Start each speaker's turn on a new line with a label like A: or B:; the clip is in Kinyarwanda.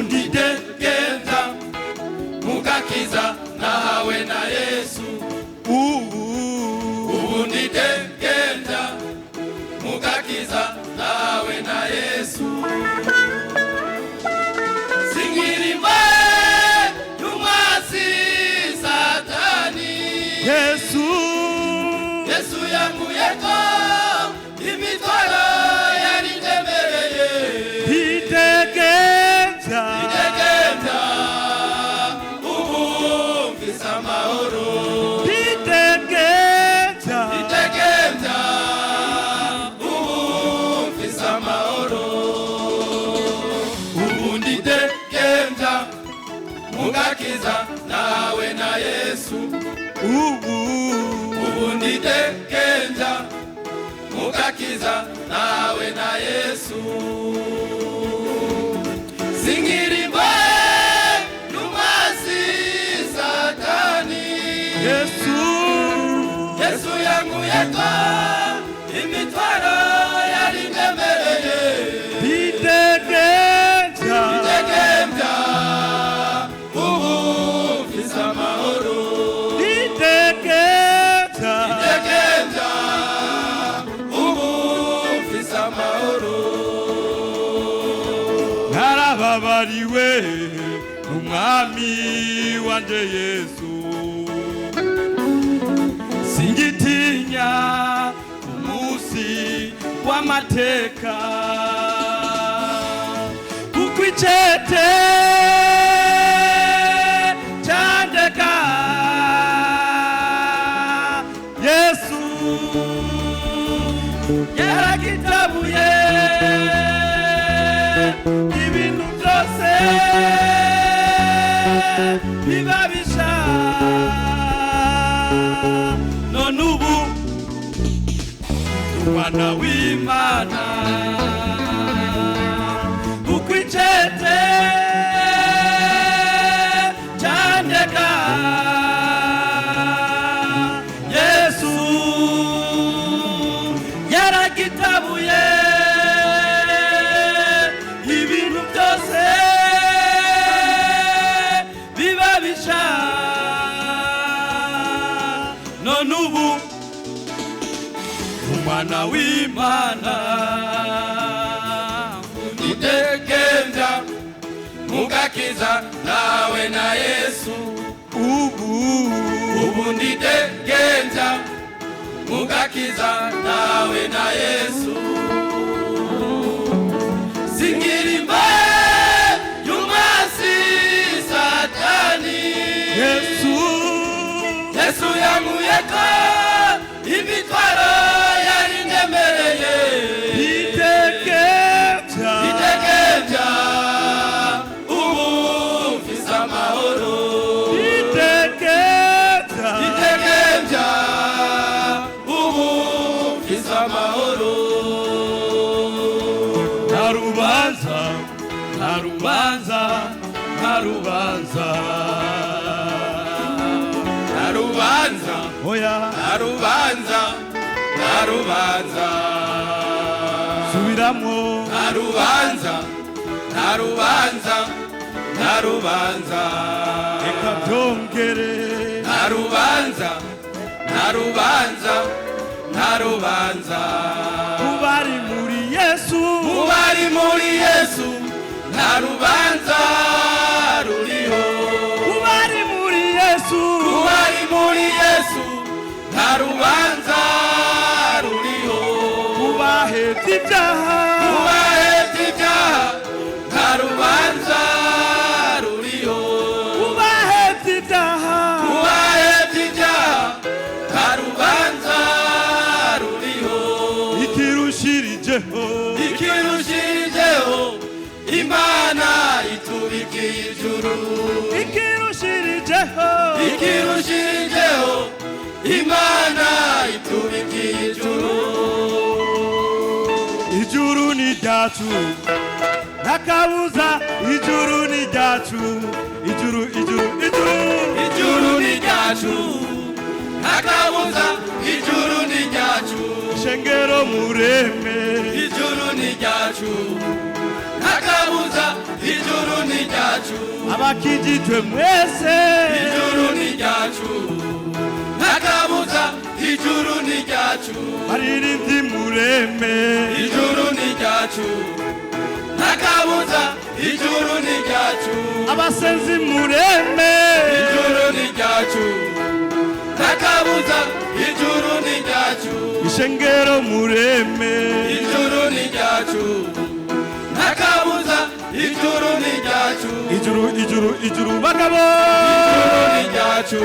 A: Unidegeza mugakiza nawe na Yesu. Unidegeza mugakiza nawe na Yesu. Singirimba yumasi Satani. Yesu yangu yeko imitwalo yarindemereye. Idegeza ubumvisa amahoro. Idegeza ubumvisa amahoro. Ubundidegeza mugakiza nawe na Yesu. Ubundidegeza mugakiza nawe na Yesu. Singirimba yumasi Satani. Yesu yangu yeko imitwaro yarindemereye. Idegeza ubumvisa amahoro. Idegeza ubumvisa amahoro. Narababariwe umwami wanje Yesu. Singitinya umusi w'amateka. Kuko icete cyandeka Yesu yaragitabuye ibintu byose bibabisha. None ubu umwana w'Imana. Kuko icete cyandeka Yesu yaragitabuye ibintu byose bibabisha. None ubu umwana w'Imana. Unidegeza mugakiza nawe na Yesu. Ubundidegeza mugakiza nawe na Yesu. Singirimba yumasi Satani. Yesu yangu yeko imitwaro yarindemereye. Idegeza ubumvisa amahoro. Idegeza ubumvisa amahoro. Narubanza oya narubanza subiramo. Narubanza eka byongere. Narubanza kubari muri Yesu. Narubanza ruriho. Kubari muri Yesu. Narubanza ruriho. Kubahetse ibyaha. Narubanza ruriho. Kubahetse ibyaha. Narubanza ruriho. Ikirushirijeho Imana itubikiye ijuru. Ikirushirijeho Imana
B: ryacu ntakabuza ijuru ni ryacu ijuru ijuru ijuru
A: ijuru ni ryacu ntakabuza ijuru ni ryacu
B: ishengero mureme
A: ijuru ni ryacu ntakabuza ijuru ni ryacu
B: abakijijwe mwese
A: ijuru ni ryacu ntakabuza ijuru ni ryacu
B: baririmbyi mureme
A: ijuru ni ryacu ntakabuza ijuru ni ryacu
B: abasenzi mureme
A: ijuru ni ryacu ntakabuza ijuru ni ryacu
B: ishengero mureme
A: ijuru ni ryacu ntakabuza ijuru ni ryacu
B: ijuru ijuru ijuru bagabo
A: ijuru ni ryacu